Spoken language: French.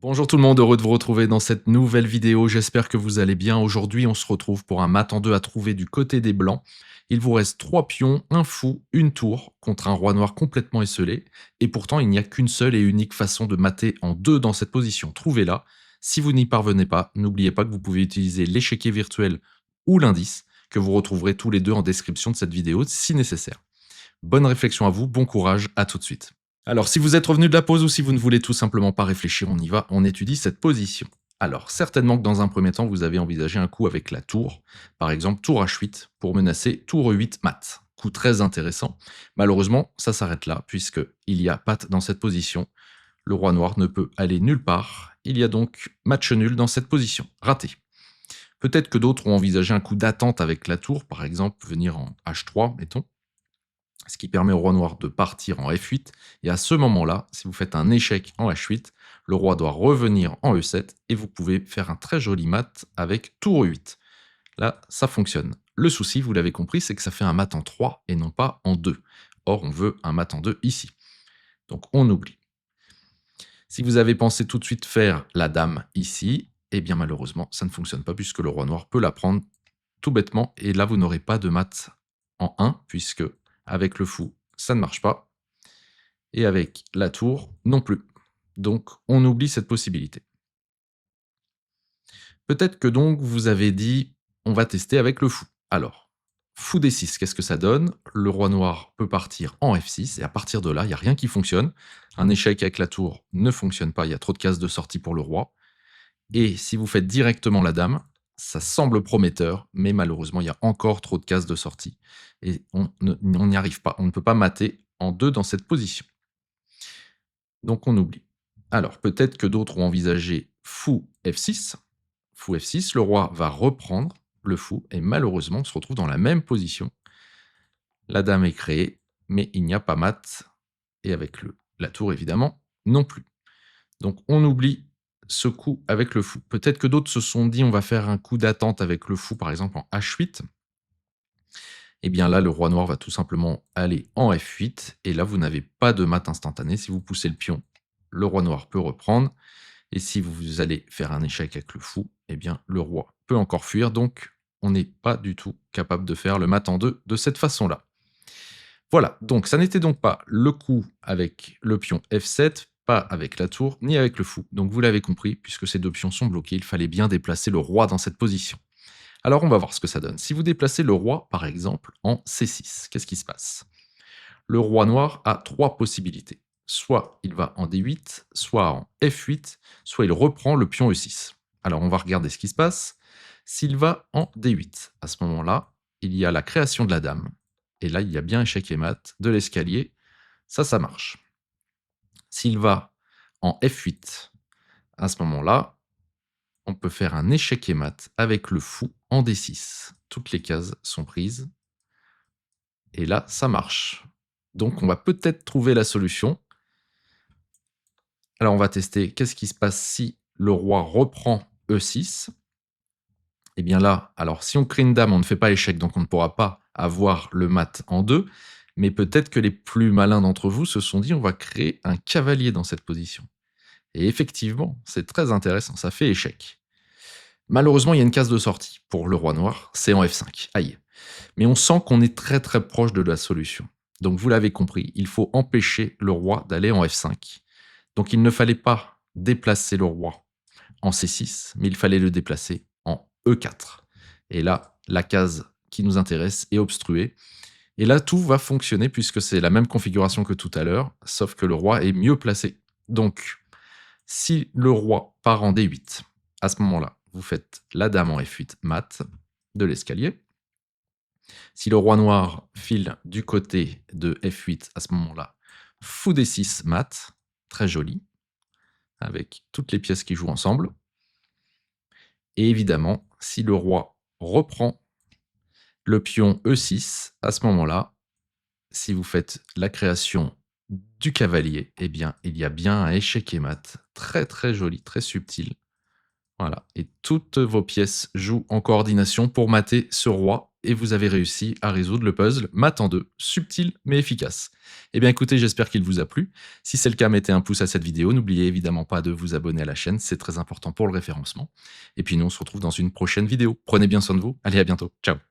Bonjour tout le monde, heureux de vous retrouver dans cette nouvelle vidéo. J'espère que vous allez bien. Aujourd'hui, on se retrouve pour un mat en deux à trouver du côté des blancs. Il vous reste 3 pions, un fou, une tour contre un roi noir complètement esselé. Et pourtant, il n'y a qu'une seule et unique façon de mater en deux dans cette position. Trouvez-la. Si vous n'y parvenez pas, n'oubliez pas que vous pouvez utiliser l'échiquier virtuel ou l'indice que vous retrouverez tous les deux en description de cette vidéo si nécessaire. Bonne réflexion à vous, bon courage, à tout de suite. Alors, si vous êtes revenu de la pause ou si vous ne voulez tout simplement pas réfléchir, on y va, on étudie cette position. Alors, certainement que dans un premier temps, vous avez envisagé un coup avec la tour, par exemple tour H8 pour menacer tour E8 mat. Coup très intéressant. Malheureusement, ça s'arrête là, puisque il y a patte dans cette position. Le roi noir ne peut aller nulle part. Il y a donc match nul dans cette position. Raté. Peut-être que d'autres ont envisagé un coup d'attente avec la tour, par exemple venir en H3, mettons, ce qui permet au roi noir de partir en F8. Et à ce moment-là, si vous faites un échec en H8, le roi doit revenir en E7 et vous pouvez faire un très joli mat avec tour E8. Là, ça fonctionne. Le souci, vous l'avez compris, c'est que ça fait un mat en 3 et non pas en 2. Or, on veut un mat en 2 ici. Donc, on oublie. Si vous avez pensé tout de suite faire la dame ici, eh bien malheureusement, ça ne fonctionne pas puisque le roi noir peut la prendre tout bêtement. Et là, vous n'aurez pas de mat en 1 puisque avec le fou, ça ne marche pas. Et avec la tour, non plus. Donc, on oublie cette possibilité. Peut-être que donc vous avez dit, on va tester avec le fou. Alors, fou D6, qu'est-ce que ça donne? Le roi noir peut partir en F6, et à partir de là, il n'y a rien qui fonctionne. Un échec avec la tour ne fonctionne pas, il y a trop de cases de sortie pour le roi. Et si vous faites directement la dame, ça semble prometteur, mais malheureusement, il y a encore trop de cases de sortie. Et on n'y arrive pas, on ne peut pas mater en deux dans cette position. Donc on oublie. Alors peut-être que d'autres ont envisagé fou F6. Fou F6, le roi va reprendre le fou et malheureusement on se retrouve dans la même position. La dame est créée, mais il n'y a pas mat. Et avec la tour évidemment, non plus. Donc on oublie ce coup avec le fou. Peut-être que d'autres se sont dit on va faire un coup d'attente avec le fou par exemple en H8. Et bien là, le roi noir va tout simplement aller en F8. Et là, vous n'avez pas de mat instantané. Si vous poussez le pion, le roi noir peut reprendre. Et si vous allez faire un échec avec le fou, eh bien le roi peut encore fuir. Donc, on n'est pas du tout capable de faire le mat en deux de cette façon-là. Voilà, donc ça n'était donc pas le coup avec le pion F7, pas avec la tour, ni avec le fou. Donc vous l'avez compris, puisque ces deux pions sont bloqués, il fallait bien déplacer le roi dans cette position. Alors on va voir ce que ça donne. Si vous déplacez le roi, par exemple, en C6, qu'est-ce qui se passe? Le roi noir a 3 possibilités. Soit il va en D8, soit en F8, soit il reprend le pion E6. Alors on va regarder ce qui se passe. S'il va en D8, à ce moment-là, il y a la création de la dame. Et là, il y a bien échec et mat de l'escalier. Ça marche. S'il va en F8, à ce moment-là, on peut faire un échec et mat avec le fou en D6. Toutes les cases sont prises. Et là, ça marche. Donc, on va peut-être trouver la solution. Alors, on va tester qu'est-ce qui se passe si le roi reprend E6. Et bien là, alors si on crée une dame, on ne fait pas l'échec, donc on ne pourra pas avoir le mat en 2. Mais peut-être que les plus malins d'entre vous se sont dit on va créer un cavalier dans cette position. Et effectivement, c'est très intéressant, ça fait échec. Malheureusement, il y a une case de sortie pour le roi noir, c'est en F5. Aïe. Mais on sent qu'on est très très proche de la solution. Donc vous l'avez compris, il faut empêcher le roi d'aller en F5. Donc il ne fallait pas déplacer le roi en C6, mais il fallait le déplacer en E4. Et là, la case qui nous intéresse est obstruée. Et là, tout va fonctionner puisque c'est la même configuration que tout à l'heure, sauf que le roi est mieux placé. Donc, si le roi part en D8, à ce moment-là, vous faites la dame en F8 mat de l'escalier. Si le roi noir file du côté de F8 à ce moment-là, fou D6 mat, très joli, avec toutes les pièces qui jouent ensemble. Et évidemment, si le roi reprend le pion E6, à ce moment-là, si vous faites la création du cavalier, eh bien, il y a bien un échec et mat, très très joli, très subtil. Voilà, et toutes vos pièces jouent en coordination pour mater ce roi et vous avez réussi à résoudre le puzzle Math en 2, subtil mais efficace. Eh bien écoutez, j'espère qu'il vous a plu. Si c'est le cas, mettez un pouce à cette vidéo. N'oubliez évidemment pas de vous abonner à la chaîne, c'est très important pour le référencement. Et puis nous, on se retrouve dans une prochaine vidéo. Prenez bien soin de vous. Allez, à bientôt. Ciao.